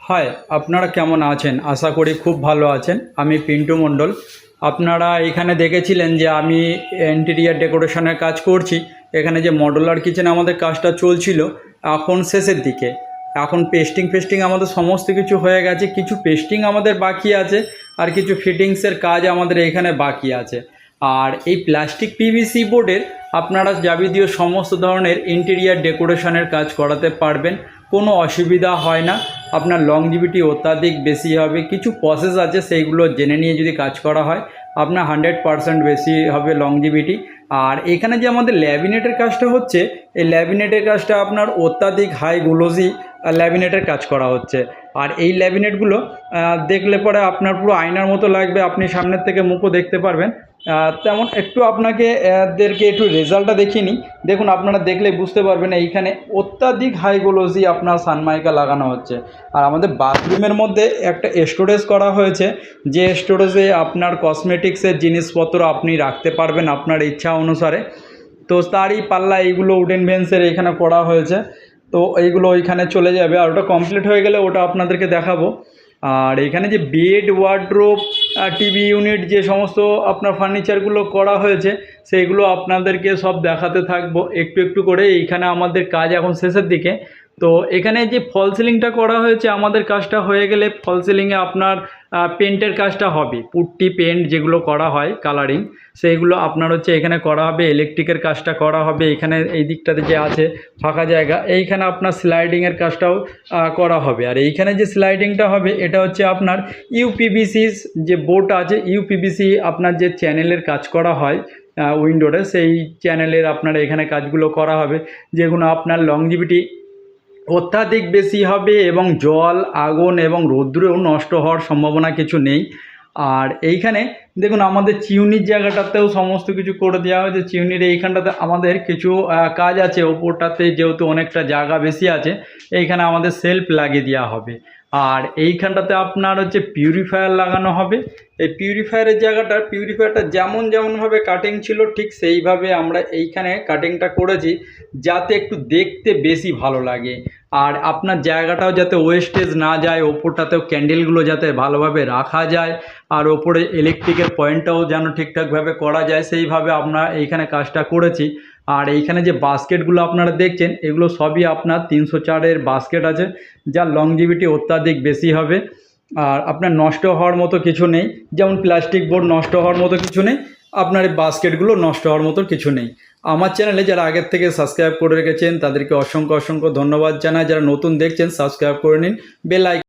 High, আপনারা কেমন আছেন? আশা করি খুব ভালো আছেন। আমি পিন্টু মণ্ডল। আপনারা এখানে দেখেছিলেন যে আমি ইন্টেরিয়ার ডেকোরেশনের কাজ করছি। এখানে যে মডুলার কিচেন আমাদের কাজটা চলছিল, এখন শেষের দিকে। এখন পেস্টিং আমাদের সমস্ত কিছু হয়ে গেছে। কিছু পেস্টিং আমাদের বাকি আছে, আর কিছু ফিটিংসের কাজ আমাদের এখানে বাকি আছে। আর এই প্লাস্টিক পিভিসি বোর্ডের আপনারা যাবতীয় সমস্ত ধরনের ইন্টেরিয়ার ডেকোরেশনের কাজ করাতে পারবেন, কোনো অসুবিধা হয় না। আপনার লংজিভিটি অত্যাধিক বেশি হবে। কিছু প্রসেস আছে, সেইগুলো জেনে নিয়ে যদি কাজ করা হয় আপনার 100% বেশি হবে লংজিভিটি। আর এখানে যে আমাদের ল্যামিনেটের কাজটা হচ্ছে, এই ল্যামিনেটের কাজটা আপনার অত্যাধিক হাই গ্লোসি ল্যামিনেটের কাজ করা হচ্ছে। আর এই ল্যামিনেটগুলো দেখলে পরে আপনার পুরো আয়নার মতো লাগবে, আপনি সামনের থেকে মুখও দেখতে পারবেন। তেমন একটু আপনাকে এদেরকে একটু রেজাল্টটা দেখিয়ে নিই। দেখুন, আপনারা দেখলে বুঝতে পারবেন এইখানে অত্যাধিক হাই গ্লোসি আপনার সানমাইকা লাগানো হচ্ছে। আর আমাদের বাথরুমের মধ্যে একটা স্টোরেজ করা হয়েছে, যে স্টোরেজে আপনার কসমেটিক্সের জিনিসপত্র আপনি রাখতে পারবেন আপনার ইচ্ছা অনুসারে। তো তারই পাল্লা এইগুলো উডেন বেঞ্চের এখানে করা হয়েছে। তো এইগুলো ওইখানে চলে যাবে, আর ওটা কমপ্লিট হয়ে গেলে ওটা আপনাদেরকে দেখাবো। আর এখানে যে বেড, ওয়ার্ডরোব, টিভি ইউনিট, যে সমস্ত আপনার ফার্নিচারগুলো করা হয়েছে সেইগুলো আপনাদেরকে সব দেখাতে থাকবো একটু একটু করে। এইখানে আমাদের কাজ এখন শেষের দিকে। তো এখানে যে ফল সিলিংটা করা হয়েছে, আমাদের কাজটা হয়ে গেলে ফল সিলিংয়ে আপনার পেন্টের কাজটা হবে। পুট্টি পেন্ট যেগুলো করা হয় কালারিং, সেইগুলো আপনার হচ্ছে এখানে করা হবে। ইলেকট্রিকের কাজটা করা হবে। এখানে এই দিকটাতে যে আছে ফাঁকা জায়গা, এইখানে আপনার স্লাইডিংয়ের কাজটাও করা হবে। আর এইখানে যে স্লাইডিংটা হবে এটা হচ্ছে আপনার ইউপিভিসি যে বোর্ড আছে, ইউপিভিসি আপনার যে চ্যানেলের কাজ করা হয় উইন্ডোরে, সেই চ্যানেলের আপনার এখানে কাজগুলো করা হবে, যেগুলো আপনার লংজিভিটি অত্যাধিক বেশি হবে এবং জল, আগুন এবং রৌদ্রেও নষ্ট হওয়ার সম্ভাবনা কিছু নেই। আর এইখানে দেখুন, আমাদের চিউনির জায়গাটাতেও সমস্ত কিছু করে দেওয়া হয়েছে। চিউনির এইখানটাতে আমাদের কিছু কাজ আছে, ওপরটাতে যেহেতু অনেকটা জায়গা বেশি আছে, এইখানে আমাদের সেলফ লাগিয়ে দেওয়া হবে। আর এইখানটাতে আপনার হচ্ছে পিউরিফায়ার লাগানো হবে। এই পিউরিফায়ারটা যেমনভাবে কাটিং ছিল ঠিক সেইভাবে আমরা এইখানে কাটিংটা করেছি, যাতে একটু দেখতে বেশি ভালো লাগে। আর আপনার জায়গাটাও যাতে ওয়েস্টেজ না যায়, ওপরটাতেও ক্যান্ডেলগুলো যাতে ভালোভাবে রাখা যায়, আর ওপরে ইলেকট্রিকের পয়েন্টটাও যেন ঠিকঠাকভাবে করা যায়, সেইভাবে আমরা এইখানে কাজটা করেছি। আর এইখানে যে বাস্কেটগুলো আপনারা দেখছেন, এগুলো সবই আপনার 304-এর বাস্কেট আছে, যার লংজিভিটি অত্যাধিক বেশি হবে। আর আপনার নষ্ট হওয়ার মতো কিছু নেই, যেমন প্লাস্টিক বোর্ড নষ্ট হওয়ার মতো কিছু নেই, আপনার এই বাস্কেটগুলো নষ্ট হওয়ার মতো কিছু নেই। আমার চ্যানেলে যারা আগের থেকে সাবস্ক্রাইব করে রেখেছেন তাদেরকে অসংখ্য ধন্যবাদ জানাই। যারা নতুন দেখছেন সাবস্ক্রাইব করে নিন, বেল আইকন